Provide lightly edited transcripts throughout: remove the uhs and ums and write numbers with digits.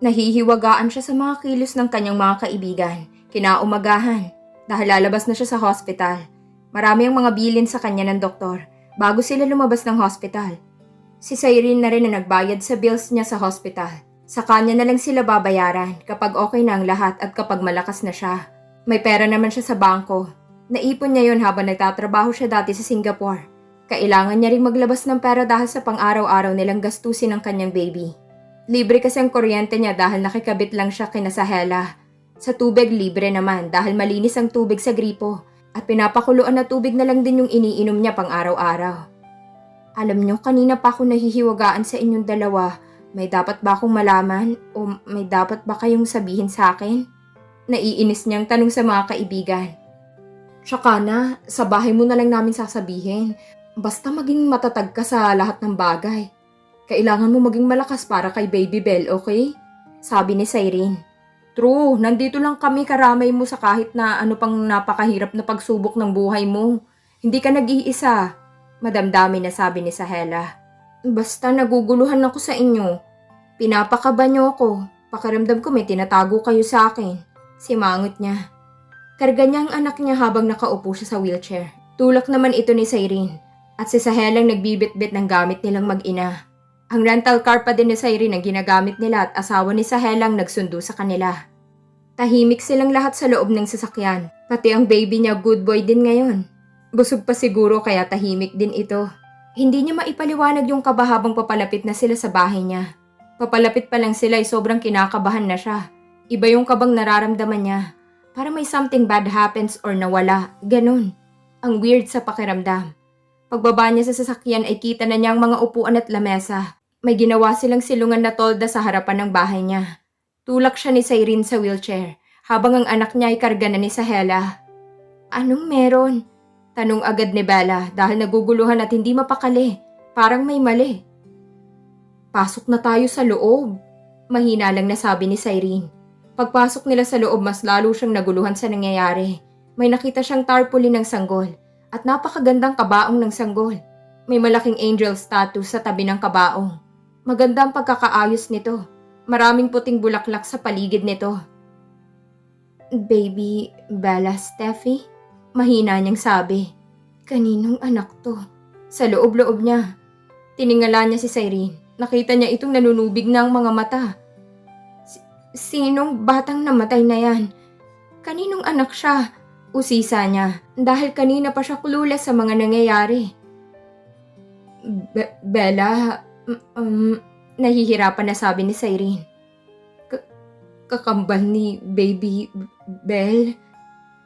Nahihiwagaan siya sa mga kilos ng kanyang mga kaibigan, kinaumagahan, dahil lalabas na siya sa hospital. Marami ang mga bilin sa kanya ng doktor bago sila lumabas ng hospital. Si Cyrene na rin na nagbayad sa bills niya sa hospital. Sa kanya na lang sila babayaran kapag okay na ang lahat at kapag malakas na siya. May pera naman siya sa bangko. Naipon niya yon habang nagtatrabaho siya dati sa Singapore. Kailangan niya ring maglabas ng pera dahil sa pang-araw-araw nilang gastusin ng kanyang baby. Libre kasi ang kuryente niya dahil nakikabit lang siya kina Sahela. Sa tubig libre naman dahil malinis ang tubig sa gripo at pinapakuluan na tubig na lang din yung iniinom niya pang araw-araw. Alam niyo, kanina pa ako nahihiwagaan sa inyong dalawa. May dapat ba akong malaman o may dapat ba kayong sabihin sa akin? Naiinis niyang tanong sa mga kaibigan. Tsaka na, sa bahay mo na lang namin sasabihin. Basta maging matatag ka sa lahat ng bagay. Kailangan mo maging malakas para kay Baby Belle, okay? Sabi ni Cyrene. True, nandito lang kami karamay mo sa kahit na ano pang napakahirap na pagsubok ng buhay mo. Hindi ka nag-iisa. Madamdamin na sabi ni Sahela. Basta naguguluhan ako sa inyo. Pinapakaba niyo ako. Pakiramdam ko may tinatago kayo sa akin. Simangot niya. Karga niya ang anak niya habang nakaupo siya sa wheelchair. Tulak naman ito ni Cyrene. At si Sahelang nagbibitbit ng gamit nilang mag-ina. Ang rental car pa din ni Cyrene ang ginagamit nila at asawa ni Sahelang nagsundo sa kanila. Tahimik silang lahat sa loob ng sasakyan. Pati ang baby niya good boy din ngayon. Busog pa siguro kaya tahimik din ito. Hindi niya maipaliwanag yung kaba habang papalapit na sila sa bahay niya. Papalapit pa lang sila ay sobrang kinakabahan na siya. Iba yung kabang nararamdaman niya. Para may something bad happens or nawala. Ganon. Ang weird sa pakiramdam. Pagbaba niya sa sasakyan ay kita na niya ang mga upuan at lamesa. May ginawa silang silungan na tolda sa harapan ng bahay niya. Tulak siya ni Cyrene sa wheelchair habang ang anak niya ay karga na ni Sahela. Anong meron? Tanong agad ni Bella dahil naguguluhan at hindi mapakali. Parang may mali. Pasok na tayo sa loob. Mahina lang nasabi ni Cyrene. Pagpasok nila sa loob mas lalo siyang naguluhan sa nangyayari. May nakita siyang tarpaulin ng sanggol at napakagandang kabaong ng sanggol. May malaking angel statue sa tabi ng kabaong. Maganda ang pagkakaayos nito. Maraming puting bulaklak sa paligid nito. Baby Bella Steffi? Mahina niyang sabi. Kaninong anak to? Sa loob-loob niya. Tiningala niya si Cyrene. Nakita niya itong nanunubig na ang mga mata. Sinong batang namatay na yan? Kaninong anak siya? Usisa niya dahil kanina pa siya clueless sa mga nangyayari. Bella, nahihirapan na sabi ni Cyrene. Kakambal ni Baby Belle?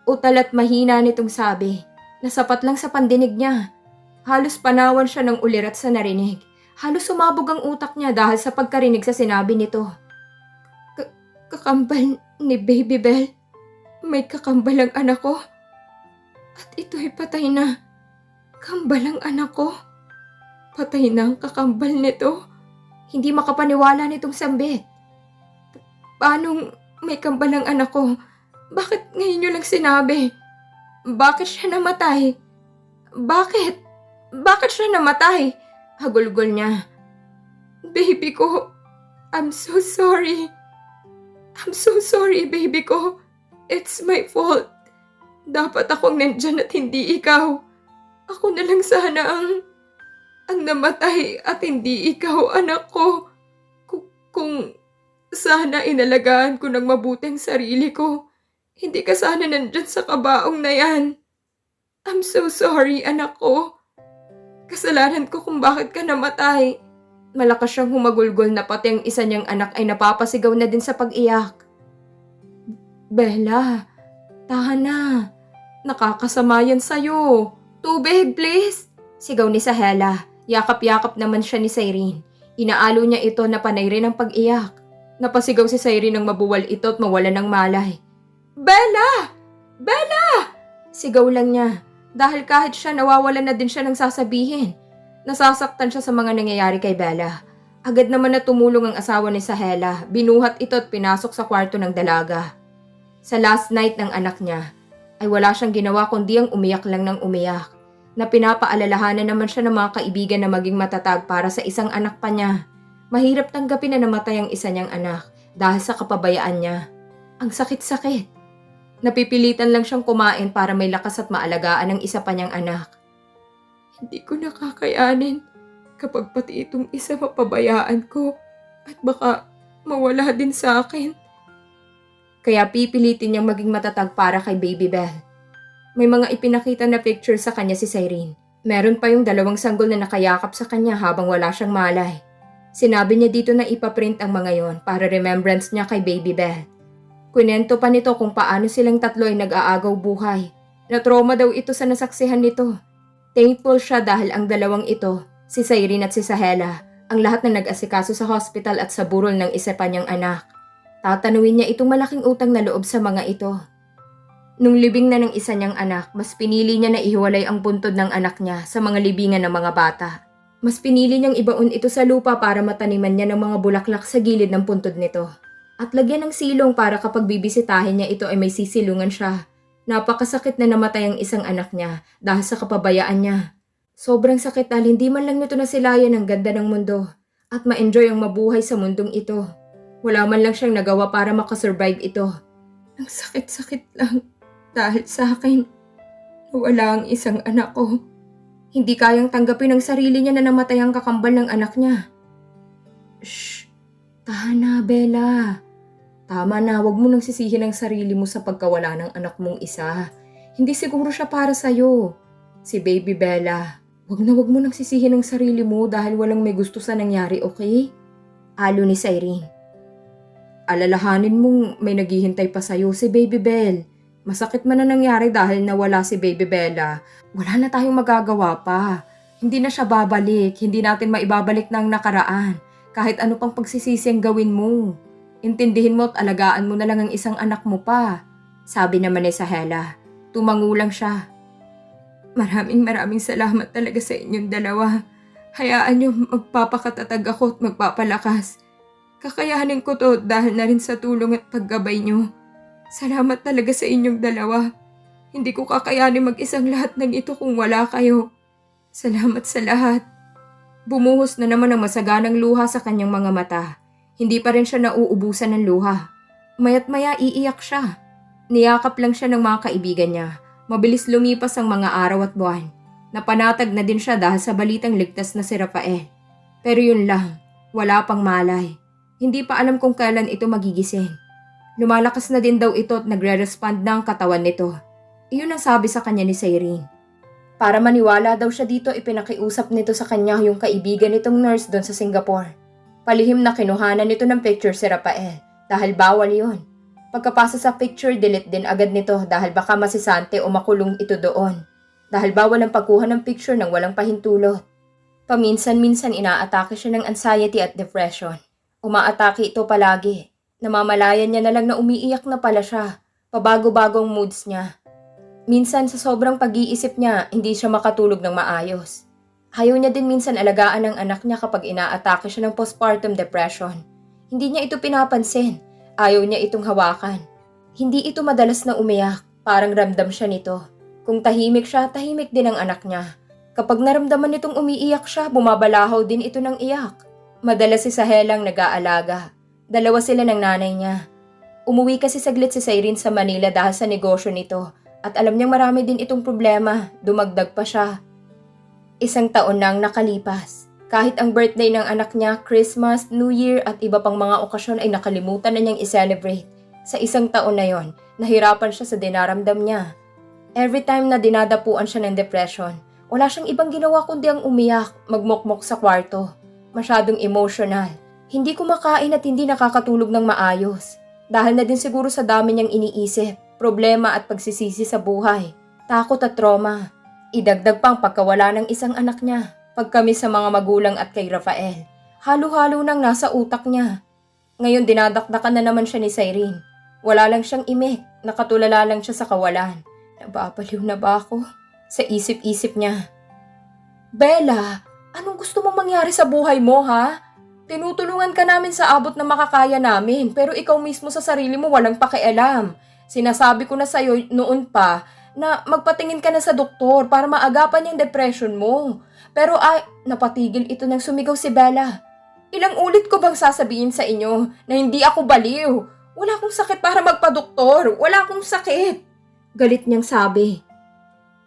Utal at mahina nitong sabi, na sapat lang sa pandinig niya. Halos panawan siya ng ulirat sa narinig. Halos sumabog ang utak niya dahil sa pagkarinig sa sinabi nito. Kakambal ni Baby Belle? May kakambal ang anak ko? At ito'y patay na. Kambal ang anak ko? Patay na ang kakambal nito? Hindi makapaniwala nitong sambit. Paanong may kambal ang anak ko? Bakit ngayon nyo lang sinabi? Bakit siya namatay? Bakit? Bakit siya namatay? Hagulgol niya. Baby ko, I'm so sorry. I'm so sorry, baby ko. It's my fault. Dapat akong nandyan at hindi ikaw. Ako na lang sana ang namatay at hindi ikaw, anak ko. Kung sana inalagaan ko ng mabuti ang sarili ko. Hindi ka sana nandyan sa kabaong na yan. I'm so sorry, anak ko. Kasalanan ko kung bakit ka namatay. Malakas siyang humagulgol na pati ang isa niyang anak ay napapasigaw na din sa pag-iyak. Bella, tahan na. Nakakasama yan sa'yo. Tubig, please. Sigaw ni Sahela. Yakap-yakap naman siya ni Cyrene. Inaalo niya ito na panay rin ang pag-iyak. Napasigaw si Cyrene nang mabuwal ito at mawala ng malay. Bella! Bella! Sigaw lang niya. Dahil kahit siya nawawalan na din siya ng sasabihin. Nasasaktan siya sa mga nangyayari kay Bella. Agad naman na tumulong ang asawa ni Sahela. Binuhat ito at pinasok sa kwarto ng dalaga. Sa last night ng anak niya, ay wala siyang ginawa kundi ang umiyak lang ng umiyak. Na pinapaalalahanan naman siya ng mga kaibigan na maging matatag para sa isang anak pa niya. Mahirap tanggapin na namatay ang isa niyang anak. dahil sa kapabayaan niya. Ang sakit-sakit. Napipilitan lang siyang kumain para may lakas at maalagaan ang isa pa niyang anak. Hindi ko nakakayanin kapag pati itong isa mapabayaan ko at baka mawala din sa akin. Kaya pipilitin niyang maging matatag para kay Baby Belle. May mga ipinakita na picture sa kanya si Cyrene. Meron pa yung 2 sanggol na nakayakap sa kanya habang wala siyang malay. Sinabi niya dito na ipaprint ang mga yon para remembrance niya kay Baby Belle. Kunento pa nito kung paano silang 3 ay nag-aagaw buhay. Na-trauma daw ito sa nasaksihan nito. Thankful siya dahil ang 2 ito, si Cyrene at si Sahela, ang lahat na nag-asikaso sa hospital at sa burol ng isa pa niyang anak. Tatanawin niya itong malaking utang na loob sa mga ito. Nung libing na ng isa niyang anak, mas pinili niya na ihiwalay ang buntod ng anak niya sa mga libingan ng mga bata. Mas pinili niyang ibaon ito sa lupa para mataniman niya ng mga bulaklak sa gilid ng puntod nito. At lagyan ng silong para kapag bibisitahin niya ito ay may sisilungan siya. Napakasakit na namatay ang isang anak niya dahil sa kapabayaan niya. Sobrang sakit dahil hindi man lang nito nasilayan ang ganda ng mundo at ma-enjoy ang mabuhay sa mundong ito. Wala man lang siyang nagawa para makasurvive ito. Ang sakit-sakit lang dahil sa akin. Nawala ang isang anak ko. Hindi kayang tanggapin ng sarili niya na namatay ang kakambal ng anak niya. Shh! Tahan na, Bella. Tama na, wag mo nang sisihin ang sarili mo sa pagkawala ng anak mong isa. Hindi siguro siya para sa'yo. Si Baby Bella, wag mo nang sisihin ang sarili mo dahil walang may gusto sa nangyari, okay? Alo ni Cyrene. Alalahanin mong may naghihintay pa sa'yo si Baby Belle. Masakit man na nangyari dahil nawala si Baby Bella. Wala na tayong magagawa pa. Hindi na siya babalik, hindi natin maibabalik na ang nakaraan. Kahit ano pang pagsisisi ang gawin mo. Intindihin mo at alagaan mo na lang ang isang anak mo pa. Sabi naman ni Sahela. Tumangulang siya. Maraming salamat talaga sa inyong 2. Hayaan niyo magpapakatatag ako at magpapalakas. Kakayanin ko to dahil na rin sa tulong at paggabay niyo. Salamat talaga sa inyong 2. Hindi ko kakayanin mag-isang lahat ng ito kung wala kayo. Salamat sa lahat. Bumuhos na naman ang masaganang luha sa kanyang mga mata. Hindi pa rin siya nauubusan ng luha. Maya't maya iiyak siya. Niyakap lang siya ng mga kaibigan niya. Mabilis lumipas ang mga araw at buwan. Napanatag na din siya dahil sa balitang ligtas na si Rafael. Pero yun lang, wala pang malay. Hindi pa alam kung kailan ito magigising. Lumalakas na din daw ito at nagre-respond na ang katawan nito. Iyon ang sabi sa kanya ni Cyrene. Para maniwala daw siya dito, ipinakiusap nito sa kanya yung kaibigan nitong nurse doon sa Singapore. Palihim na kinuhanan nito ng picture si Rafael dahil bawal yun. Pagkapasa sa picture, delete din agad nito dahil baka masisante o makulong ito doon. Dahil bawal ang pagkuha ng picture ng walang pahintulot. Paminsan-minsan inaatake siya ng anxiety at depression. Umaatake ito palagi. Namamalayan niya na lang na umiiyak na pala siya. Pabago-bagong moods niya. Minsan sa sobrang pag-iisip niya, hindi siya makatulog ng maayos. Ayaw niya din minsan alagaan ang anak niya kapag inaatake siya ng postpartum depression. Hindi niya ito pinapansin. Ayaw niya itong hawakan. Hindi ito madalas na umiyak. Parang ramdam siya nito. Kung tahimik siya, tahimik din ang anak niya. Kapag naramdaman nitong umiiyak siya, bumabalahaw din ito ng iyak. Madalas si Sahelang nag-aalaga. 2 sila ng nanay niya. Umuwi kasi saglit si Cyrene sa Manila dahil sa negosyo nito. At alam niyang marami din itong problema. Dumagdag pa siya. 1 taon nang nakalipas. Kahit ang birthday ng anak niya, Christmas, New Year at iba pang mga okasyon ay nakalimutan na niyang i-celebrate. Sa 1 taon na yon, nahirapan siya sa dinaramdam niya. Every time na dinadapuan siya ng depression, wala siyang ibang ginawa kundi ang umiyak, magmukmok sa kwarto. Masyadong emotional. Hindi kumakain at hindi nakakatulog ng maayos. Dahil na din siguro sa dami niyang iniisip, problema at pagsisisi sa buhay, takot at trauma. Idagdag pang pagkawala ng isang anak niya, pagkami sa mga magulang at kay Rafael. Halo-halo nang nasa utak niya. Ngayon dinadakdakan na naman siya ni Cyrene. Wala lang siyang imik, nakatulala lang siya sa kawalan. Nababaliw na ba ako? Sa isip-isip niya. Bella, anong gusto mong mangyari sa buhay mo, ha? Tinutulungan ka namin sa abot na makakaya namin, pero ikaw mismo sa sarili mo walang pakialam. Sinasabi ko na sa'yo noon pa na magpatingin ka na sa doktor para maagapan yung depression mo. Pero napatigil ito nang sumigaw si Bella. Ilang ulit ko bang sasabihin sa inyo na hindi ako baliw? Wala akong sakit para magpadoktor. Wala akong sakit. Galit niyang sabi.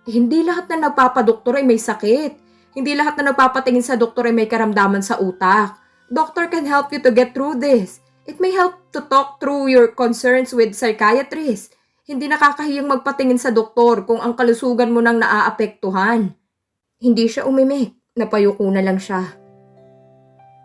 Hindi lahat na nagpapadoktor ay may sakit. Hindi lahat na nagpapatingin sa doktor ay may karamdaman sa utak. Doctor can help you to get through this. It may help to talk through your concerns with psychiatrist. Hindi nakakahiyang magpatingin sa doktor kung ang kalusugan mo nang naaapektuhan. Hindi siya umimik. Napayuko na lang siya.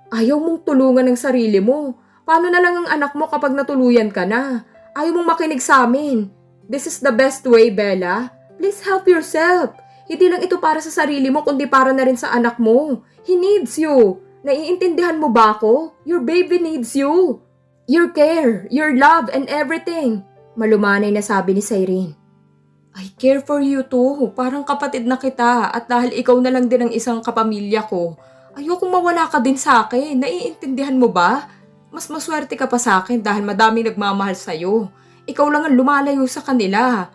Ayaw mong tulungan ng sarili mo. Paano na lang ang anak mo kapag natuluyan ka na? Ayaw mong makinig sa amin. This is the best way, Bella. Please help yourself. Hindi lang ito para sa sarili mo, kundi para na rin sa anak mo. He needs you. Naiintindihan mo ba ako? Your baby needs you. Your care, your love, and everything. Malumanay na sabi ni Cyrene. I care for you too. Parang kapatid na kita at dahil ikaw na lang din ang isang kapamilya ko, ayokong mawala ka din sa akin. Naiintindihan mo ba? Mas maswerte ka pa sa akin dahil madaming nagmamahal sa'yo. Ikaw lang ang lumalayo sa kanila.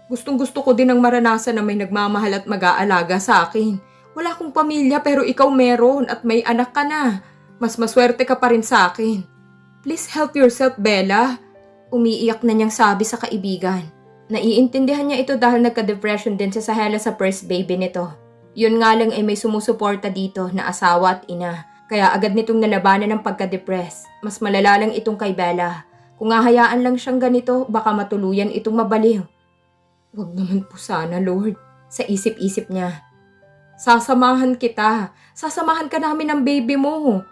Gustong-gusto ko din ang maranasan na may nagmamahal at mag-aalaga sa akin. Wala akong pamilya pero ikaw meron at may anak ka na. Mas maswerte ka pa rin sa akin. Please help yourself, Bella. Umiiyak na niyang sabi sa kaibigan. Naiintindihan niya ito dahil nagka-depression din si Sahela sa first baby nito. Yun nga lang ay may sumusuporta dito na asawa at ina. Kaya agad nitong nalabanan ng pagka-depress. Mas malala lang itong kay Bella. Kung hahayaan lang siyang ganito, baka matuluyan itong mabaliw. Wag naman po sana, Lord. Sa isip-isip niya. Sasamahan kita. Sasamahan ka namin ng baby mo.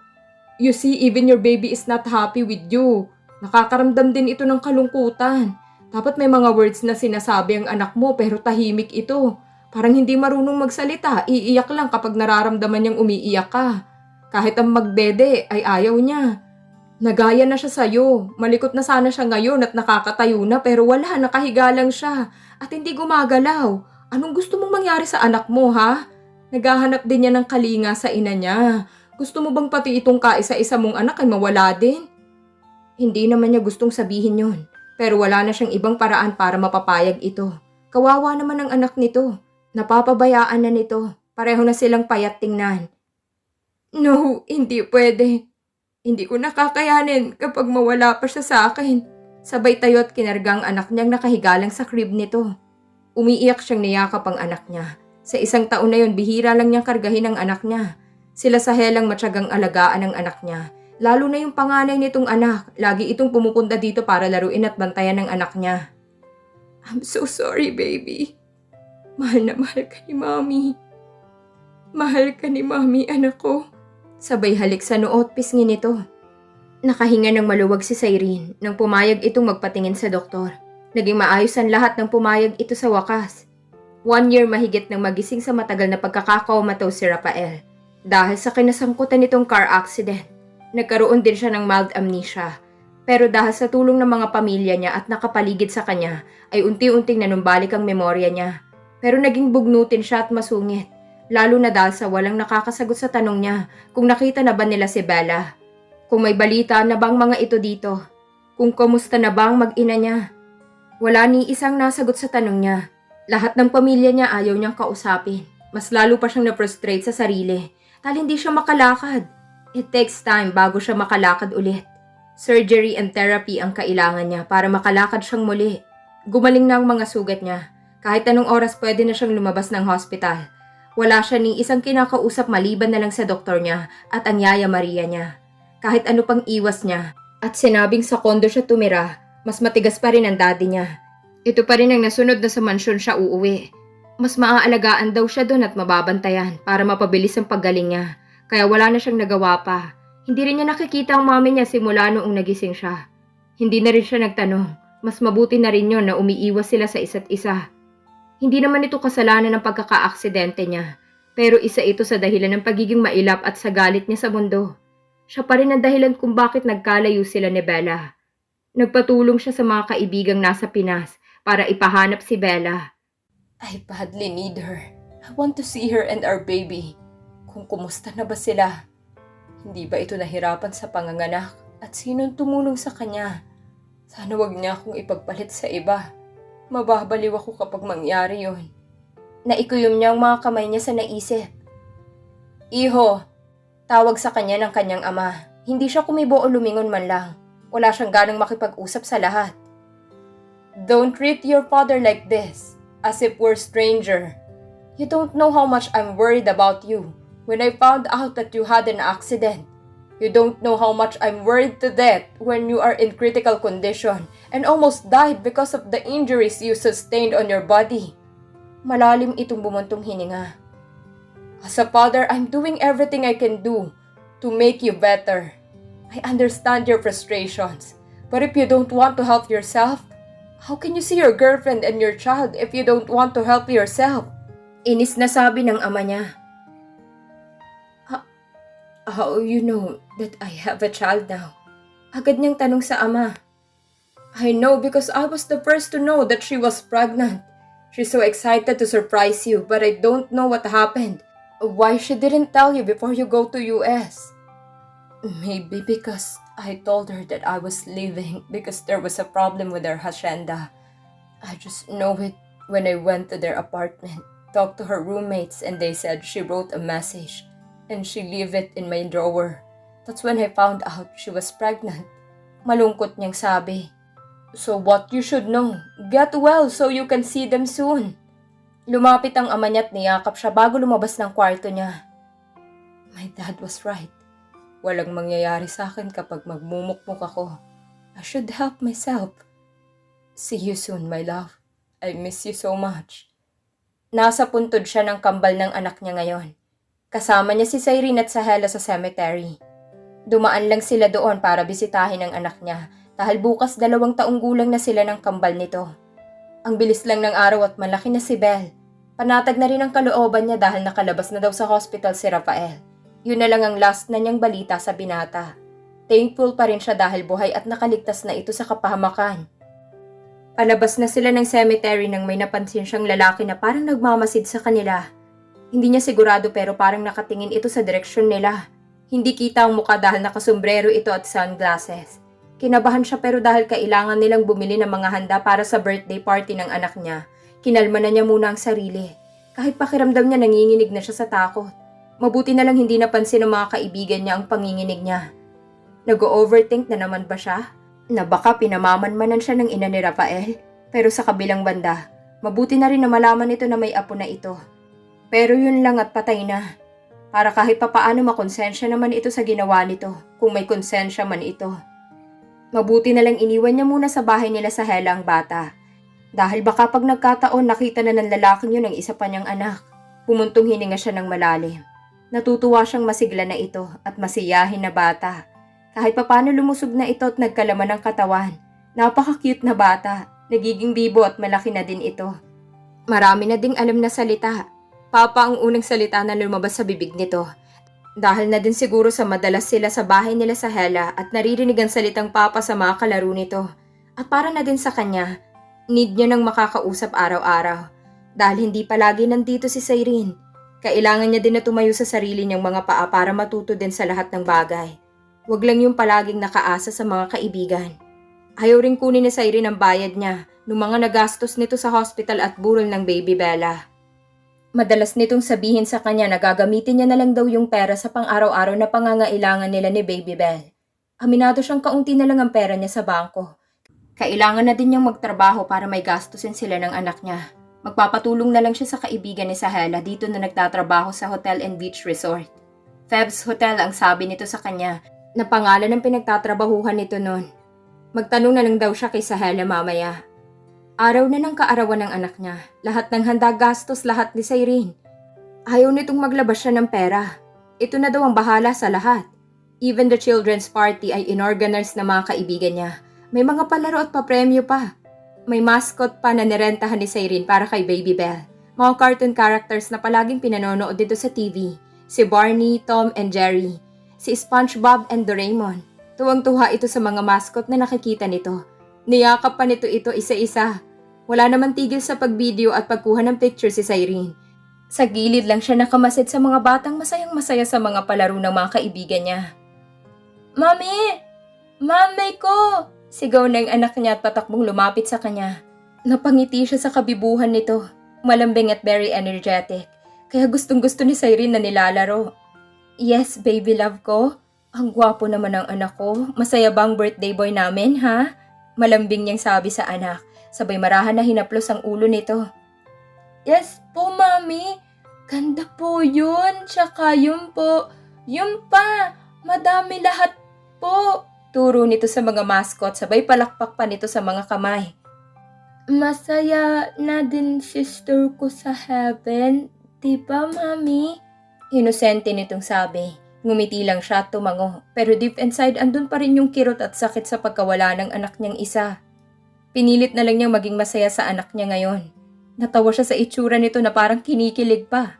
You see, even your baby is not happy with you. Nakakaramdam din ito ng kalungkutan. Dapat may mga words na sinasabi ang anak mo pero tahimik ito. Parang hindi marunong magsalita, iiyak lang kapag nararamdaman niyang umiiyak ka. Kahit ang magdede ay ayaw niya. Nagaya na siya sa'yo. Malikot na sana siya ngayon at nakakatayo na pero wala, nakahiga lang siya. At hindi gumagalaw. Anong gusto mong mangyari sa anak mo, ha? Naghahanap din niya ng kalinga sa ina niya. Gusto mo bang pati itong kaisa-isa mong anak ay mawala din? Hindi naman niya gustong sabihin yon. Pero wala na siyang ibang paraan para mapapayag ito. Kawawa naman ang anak nito. Napapabayaan na nito. Pareho na silang payat tingnan. No, hindi pwede. Hindi ko nakakayanin kapag mawala pa siya sa akin. Sabay tayo at kinargang anak niyang nakahiga lang sa crib nito. Umiiyak siyang niyakap ang anak niya. Sa isang taon na yon, bihira lang niyang kargahin ang anak niya. Sila sa helang matyagang alagaan ng anak niya. Lalo na yung panganay nitong anak. Lagi itong pumupunta dito para laruin at bantayan ng anak niya. I'm so sorry, baby. Mahal na mahal ka ni Mommy. Mahal ka ni Mommy, anak ko. Sabay halik sa noo at pisngin ito. Nakahinga ng maluwag si Cyrene nang pumayag itong magpatingin sa doktor. Naging maayos ang lahat nang pumayag ito sa wakas. 1 year mahigit nang magising sa matagal na pagkakakomatose si Rafael. Dahil sa kinasangkutan nitong car accident, nagkaroon din siya ng mild amnesia. Pero dahil sa tulong ng mga pamilya niya at nakapaligid sa kanya, ay unti-unting nanumbalik ang memorya niya. Pero naging bugnutin siya at masungit. Lalo na dahil sa walang nakakasagot sa tanong niya kung nakita na ba nila si Bella. Kung may balita na bang mga ito dito. Kung kamusta na bang mag-ina niya. Wala ni isang nasagot sa tanong niya. Lahat ng pamilya niya ayaw niyang kausapin. Mas lalo pa siyang na-frustrate sa sarili. Dahil hindi siya makalakad. It takes time bago siya makalakad ulit. Surgery and therapy ang kailangan niya para makalakad siyang muli. Gumaling na ang mga sugat niya. Kahit anong oras pwede na siyang lumabas ng hospital. Wala siya ni isang kinakausap maliban na lang sa doktor niya at ang Yaya Maria niya. Kahit ano pang iwas niya at sinabing sa kondo siya tumira, mas matigas pa rin ang daddy niya. Ito pa rin ang nasunod na sa mansyon siya uuwi. Mas maaalagaan daw siya doon at mababantayan para mapabilis ang paggaling niya. Kaya wala na siyang nagawa pa. Hindi rin niya nakikita ang mami niya simula noong nagising siya. Hindi na rin siya nagtanong. Mas mabuti na rin yon na umiiwas sila sa isa't isa. Hindi naman ito kasalanan ng pagkaka-aksidente niya. Pero isa ito sa dahilan ng pagiging mailap at sa galit niya sa mundo. Siya pa rin ang dahilan kung bakit nagkalayo sila ni Bella. Nagpatulong siya sa mga kaibigang nasa Pinas para ipahanap si Bella. I badly need her. I want to see her and our baby. Kung kumusta na ba sila? Hindi ba ito nahirapan sa panganganak? At sinong tumulong sa kanya? Sana wag niya akong ipagpalit sa iba. Mababaliw ako kapag mangyari yon. Naikuyom niya ang mga kamay niya sa naisip. Iho, Tawag sa kanya ng kanyang ama. Hindi siya kumibo o lumingon man lang. Wala siyang ganang makipag-usap sa lahat. Don't treat your father like this, as if we're stranger. You don't know how much I'm worried about you when I found out that you had an accident. You don't know how much I'm worried to death when you are in critical condition and almost died because of the injuries you sustained on your body. Malalim itong bumuntong hininga. As a father, I'm doing everything I can do to make you better. I understand your frustrations, but if you don't want to help yourself, how can you see your girlfriend and your child if you don't want to help yourself? Inis na sabi ng ama niya. How you know that I have a child now? Agad niyang tanong sa ama. I know because I was the first to know that she was pregnant. She's so excited to surprise you, but I don't know what happened. Why she didn't tell you before you go to US? Maybe because I told her that I was leaving because there was a problem with her hacienda. I just know it when I went to their apartment, talked to her roommates, and they said she wrote a message. And she leave it in my drawer. That's when I found out she was pregnant. Malungkot niyang sabi. So what you should know, get well so you can see them soon. Lumapit ang ama niya at niyakap siya bago lumabas ng kwarto niya. My dad was right. Walang mangyayari sa akin kapag magmumukmuk ako. I should help myself. See you soon, my love. I miss you so much. Nasa puntod siya ng kambal ng anak niya ngayon. Kasama niya si Cyrene at Sahela sa cemetery. Dumaan lang sila doon para bisitahin ang anak niya dahil bukas 2 taong gulang na sila ng kambal nito. Ang bilis lang ng araw at malaki na si Belle. Panatag na rin ang kalooban niya dahil nakalabas na daw sa hospital si Rafael. Yun na lang ang last na niyang balita sa binata. Thankful pa rin siya dahil buhay at nakaligtas na ito sa kapahamakan. Palabas na sila ng cemetery nang may napansin siyang lalaki na parang nagmamasid sa kanila. Hindi niya sigurado pero parang nakatingin ito sa direksyon nila. Hindi kita ang muka dahil nakasombrero ito at sunglasses. Kinabahan siya pero dahil kailangan nilang bumili ng mga handa para sa birthday party ng anak niya, kinalma na niya muna ang sarili. Kahit pakiramdam niya nanginginig na siya sa takot. Mabuti na lang hindi napansin ng mga kaibigan niya ang panginginig niya. Nag-overthink na naman ba siya? Na baka pinamamanmanan siya ng ina ni Rafael? Pero sa kabilang banda, mabuti na rin na malaman ito na may apo na ito. Pero yun lang at patay na. Para kahit papaano makonsensya naman ito sa ginawa nito, kung may konsensya man ito. Mabuti na lang iniwan niya muna sa bahay nila sa Hela ang bata. Dahil baka pag nagkataon nakita na ng lalaking yun ang isa pa niyang anak. Pumuntong hininga siya ng malalim. Natutuwa siyang masigla na ito at masiyahin na bata. Kahit papaano lumusog na ito at nagkalaman ng katawan. Napaka-cute na bata. Nagiging bibo at malaki na din ito. Marami na ding alam na salita. Papa ang unang salita na lumabas sa bibig nito. Dahil na din siguro sa madalas sila sa bahay nila sa Hela at naririnig ang salitang papa sa mga kalaro nito. At para na din sa kanya, need niya nang makakausap araw-araw. Dahil hindi palagi nandito si Cyrene. Kailangan niya din na tumayo sa sarili niyang mga paa para matuto din sa lahat ng bagay. Huwag lang yung palaging nakaasa sa mga kaibigan. Ayaw rin kunin ni Cyrene ang bayad niya nung mga nagastos nito sa hospital at burol ng baby Bella. Madalas nitong sabihin sa kanya na gagamitin niya na lang daw yung pera sa pang-araw-araw na pangangailangan nila ni Baby Belle. Aminado siyang kaunti na lang ang pera niya sa bangko. Kailangan na din niyang magtrabaho para may gastusin sila ng anak niya. Magpapatulong na lang siya sa kaibigan ni Sahela dito na nagtatrabaho sa hotel and beach resort. Feb's Hotel ang sabi nito sa kanya na pangalan ng pinagtatrabahuhan nito noon. Magtanong na lang daw siya kay Sahela mamaya. Araw na ng kaarawan ng anak niya. Lahat ng handa gastos lahat ni Cyrene. Ayaw nitong maglabas siya ng pera. Ito na daw ang bahala sa lahat. Even the children's party ay inorganize na mga kaibigan niya. May mga palaro at papremyo pa. May mascot pa na nirentahan ni Cyrene para kay Baby Belle. Mga cartoon characters na palaging pinanonood dito sa TV. Si Barney, Tom, and Jerry. Si SpongeBob and Doraemon. Tuwang-tuwa ito sa mga mascot na nakikita nito. Niyakap pa nito ito isa-isa. Wala naman tigil sa pag-video at pagkuha ng picture si Cyrene. Sa gilid lang siya nakamasid sa mga batang masayang-masaya sa mga palaro ng mga kaibigan niya. Mami! Mami ko! Sigaw ng anak niya at patakbong lumapit sa kanya. Napangiti siya sa kabibuhan nito. Malambing at very energetic. Kaya gustong-gusto ni Cyrene na nilalaro. Yes, baby love ko. Ang gwapo naman ng anak ko. Masaya bang birthday boy namin, ha? Malambing niyang sabi sa anak. Sabay marahan na hinaplos ang ulo nito. Yes po, mami. Ganda po yun. Tsaka yun po. Yun pa. Madami lahat po. Turo nito sa mga mascot. Sabay palakpak pa nito sa mga kamay. Masaya na din sister ko sa heaven. Diba, mami? Inosente nitong sabi. Ngumiti lang siya at tumango. Pero deep inside, andun pa rin yung kirot at sakit sa pagkawala ng anak niyang isa. Pinilit na lang niyang maging masaya sa anak niya ngayon. Natawa siya sa itsura nito na parang kinikilig pa.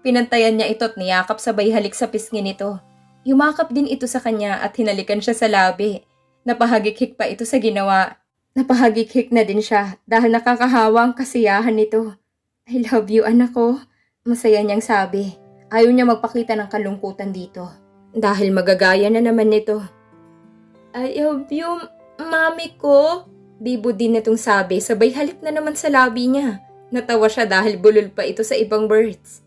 Pinantayan niya ito at niyakap sabay halik sa pisngi nito. Yumakap din ito sa kanya at hinalikan siya sa labi. Napahagik-hik pa ito sa ginawa. Napahagik-hik na din siya dahil nakakahawa ang kasiyahan nito. I love you, anak ko. Masaya niyang sabi. Ayaw niya magpakita ng kalungkutan dito. Dahil magagaya na naman nito. I love you, mami ko. Bibo din nitong sabi, sabay halik na naman sa labi niya. Natawa siya dahil bulol pa ito sa ibang birds.